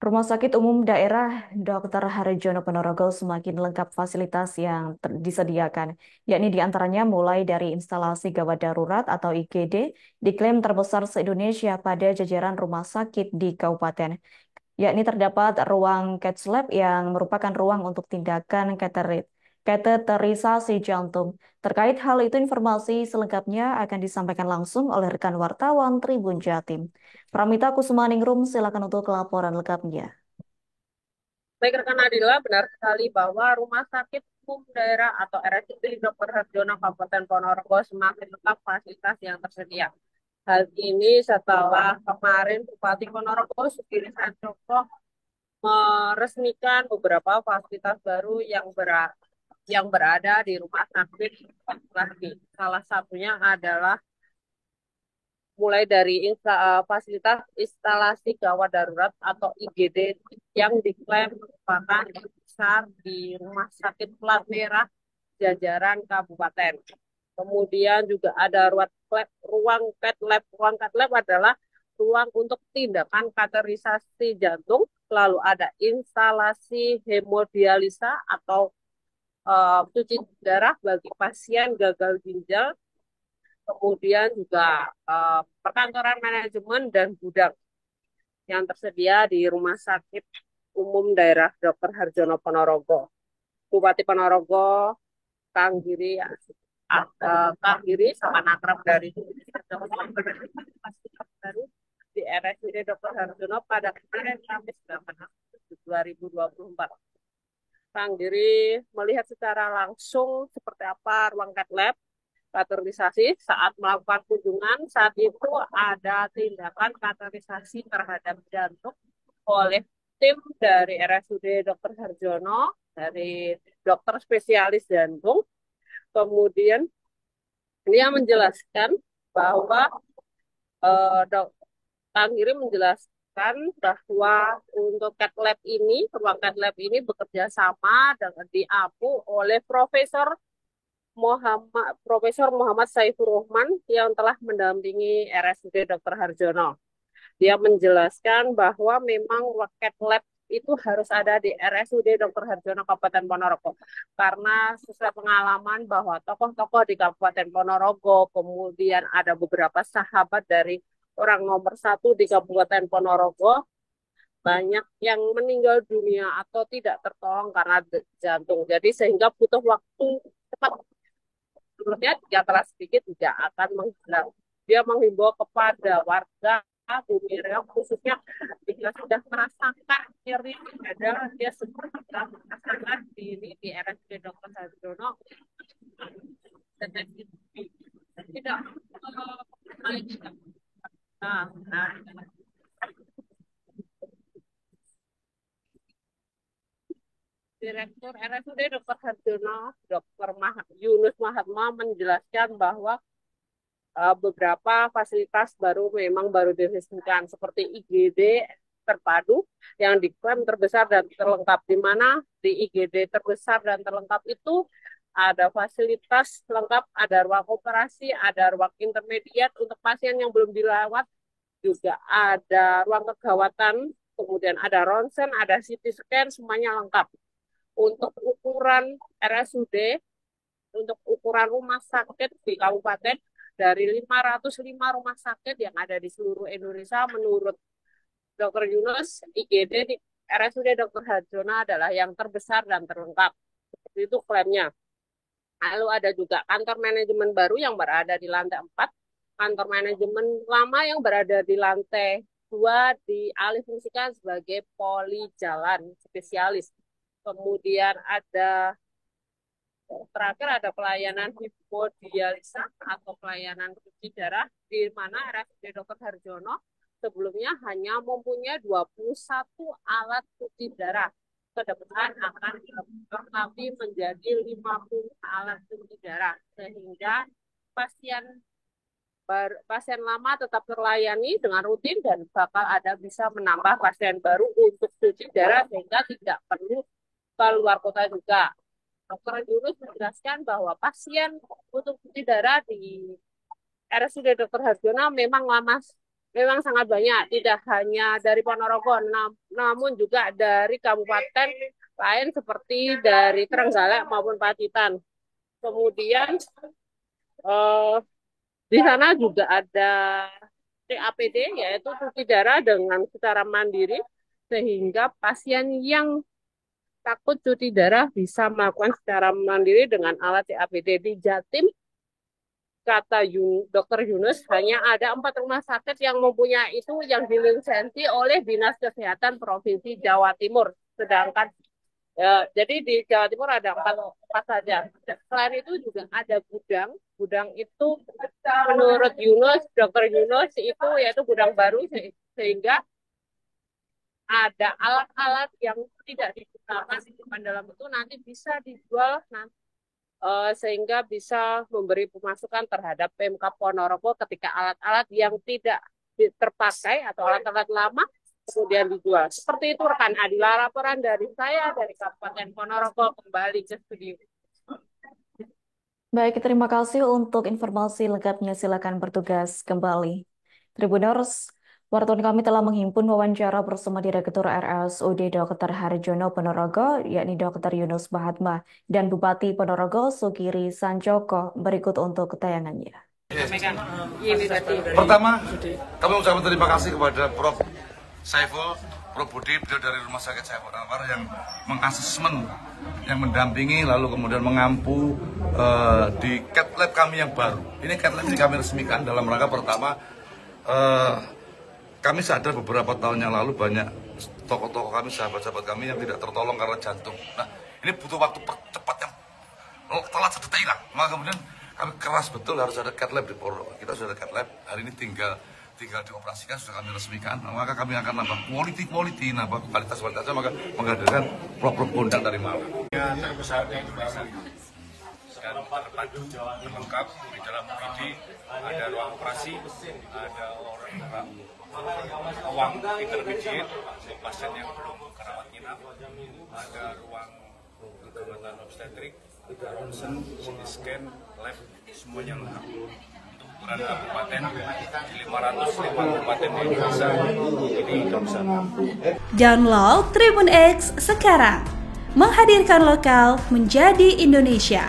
Rumah Sakit Umum Daerah Dr. Harjono Ponorogo semakin lengkap fasilitas yang disediakan, yakni diantaranya mulai dari instalasi gawat darurat atau IGD, diklaim terbesar se-Indonesia pada jajaran rumah sakit di kabupaten, yakni terdapat ruang cath lab yang merupakan ruang untuk tindakan kateterisasi jantung. Terkait hal itu, informasi selengkapnya akan disampaikan langsung oleh rekan wartawan Tribun Jatim. Pramita Kusumaningrum, silakan untuk laporan lengkapnya. Baik rekan Adila, benar sekali bahwa Rumah Sakit Umum Daerah atau RSUD Dr. Harjono Kabupaten Ponorogo semakin lengkap fasilitas yang tersedia. Hal ini setelah kemarin Bupati Ponorogo Sugiri Sancoko meresmikan beberapa fasilitas baru yang berada di rumah sakit lagi. Salah satunya adalah mulai dari fasilitas instalasi gawat darurat atau IGD yang diklaim merupakan besar di Rumah Sakit Plat Merah jajaran kabupaten. Kemudian juga ada ruang cath lab. Ruang cath lab adalah ruang untuk tindakan kateterisasi jantung. Lalu ada instalasi hemodialisa atau cuci darah bagi pasien gagal ginjal, kemudian juga perkantoran manajemen dan gudang yang tersedia di Rumah Sakit Umum Daerah Dr. Harjono Ponorogo. Bupati Ponorogo, Kang Giri, Kang Giri sama Nakrab dari baru di RSUD Dr. Harjono pada kemarin Kamis 8 Agustus 2024. Kang Giri melihat secara langsung seperti apa ruang cath lab kateterisasi saat melakukan kunjungan. Saat itu ada tindakan kateterisasi terhadap jantung oleh tim dari RSUD Dr. Harjono, dari dokter spesialis jantung. Kemudian dia menjelaskan bahwa dok, Kang Giri menjelaskan bahwa untuk cath lab ini, ruang cath lab ini bekerja sama dengan diapu oleh Profesor Muhammad Saifur Rahman yang telah mendampingi RSUD Dr. Harjono. Dia menjelaskan bahwa memang roket lab itu harus ada di RSUD Dr. Harjono Kabupaten Ponorogo karena sesuai pengalaman bahwa tokoh-tokoh di Kabupaten Ponorogo, kemudian ada beberapa sahabat dari orang nomor satu di Kabupaten Ponorogo, banyak yang meninggal dunia atau tidak tertolong karena jantung. Jadi sehingga butuh waktu cepat. Menurutnya jika telah sedikit tidak akan menghilang. Dia menghimbau kepada warga Bumi Riau khususnya jika sudah merasakan nyeri di dada, dia seperti merasakan diri di RSUD Dr. Sarjono dan tidak nah, Direktur RSUD Dr. Harjono, Dr. Yunus Mahatma menjelaskan bahwa beberapa fasilitas baru memang baru diresmikan seperti IGD terpadu yang diklaim terbesar dan terlengkap, di mana di IGD terbesar dan terlengkap itu ada fasilitas lengkap, ada ruang operasi, ada ruang intermediat untuk pasien yang belum dirawat, juga ada ruang kegawatan, kemudian ada ronsen, ada CT scan, semuanya lengkap. Untuk ukuran RSUD, untuk ukuran rumah sakit di kabupaten, dari 505 rumah sakit yang ada di seluruh Indonesia, menurut Dr. Yunus, IGD di RSUD Dr. Harjono adalah yang terbesar dan terlengkap. Seperti itu klaimnya. Lalu ada juga kantor manajemen baru yang berada di lantai 4, kantor manajemen lama yang berada di lantai 2 dialihfungsikan sebagai poli jalan spesialis. Kemudian ada terakhir ada pelayanan hemodialisa atau pelayanan cuci darah, di mana RSUD Dr. Harjono sebelumnya hanya mempunyai 21 alat cuci darah. Ke depan akan dilengkapi menjadi 50 alat cuci darah sehingga pasien pasien lama tetap terlayani dengan rutin dan bakal ada bisa menambah pasien baru untuk cuci darah sehingga tidak perlu keluar kota juga. Dokter Yunus menjelaskan bahwa pasien untuk cuci darah di RSUD Dr. Harjono memang lama memang sangat banyak, tidak hanya dari Ponorogo, namun juga dari kabupaten lain seperti dari Trenggalek maupun Pacitan. Kemudian eh, di sana juga ada TAPD, yaitu cuci darah dengan secara mandiri, sehingga pasien yang takut cuci darah bisa melakukan secara mandiri dengan alat CAPD. Di Jatim, kata Dr. Yunus, hanya ada 4 rumah sakit yang mempunyai itu, yang dilisensi oleh Dinas Kesehatan Provinsi Jawa Timur. Sedangkan jadi di Jawa Timur ada empat saja. Selain itu juga ada gudang. Gudang itu menurut Yunus, Dr. Yunus itu yaitu gudang baru, sehingga ada alat-alat yang tidak digunakan di depan dalam itu nanti bisa dijual sehingga bisa memberi pemasukan terhadap Pemkab Ponorogo ketika alat-alat yang tidak terpakai atau alat-alat lama kemudian dijual. Seperti itu rekan Adila, laporan dari saya dari Kabupaten Ponorogo kembali ke studio. Baik, terima kasih untuk informasi lengkapnya. Silakan bertugas kembali. Tribuners, wartawan kami telah menghimpun wawancara bersama Direktur RSUD Dr. Harjono Ponorogo, yakni Dr. Yunus Mahatma, dan Bupati Ponorogo Sugiri Sanjoko. Berikut untuk tayangannya. Pertama, kami mengucapkan terima kasih kepada Prof. Saiful, Prof. Budi, beliau dari Rumah Sakit Saiful Anwar yang mengasesmen, yang mendampingi, lalu kemudian mengampu di cat lab kami yang baru. Ini cat lab ini kami resmikan dalam rangka pertama, kami sadar beberapa tahun yang lalu banyak tokoh-tokoh kami, sahabat-sahabat kami yang tidak tertolong karena jantung. Nah, ini butuh waktu cepat yang telat sedetik hilang. Maka kemudian kami keras betul harus ada cat lab di Ponorogo. Kita sudah ada cat lab, hari ini tinggal dioperasikan, sudah kami resmikan. Maka kami akan nambah quality, nambah kualitasnya, maka menghadirkan program kondang dari Malang. Yang terbesar di Indonesia dan terpadu lengkap di dalam UGD, ada ruang operasi, ada ruang intermediate untuk pasien yang belum kerawat inap, ada ruang kehormatan obstetrik, ada ronsen, CT scan, lab, semuanya lengkap. Untuk ukuran kabupaten di 505 kabupaten di Indonesia ini terbesar. Download Tribun X sekarang, menghadirkan lokal menjadi Indonesia.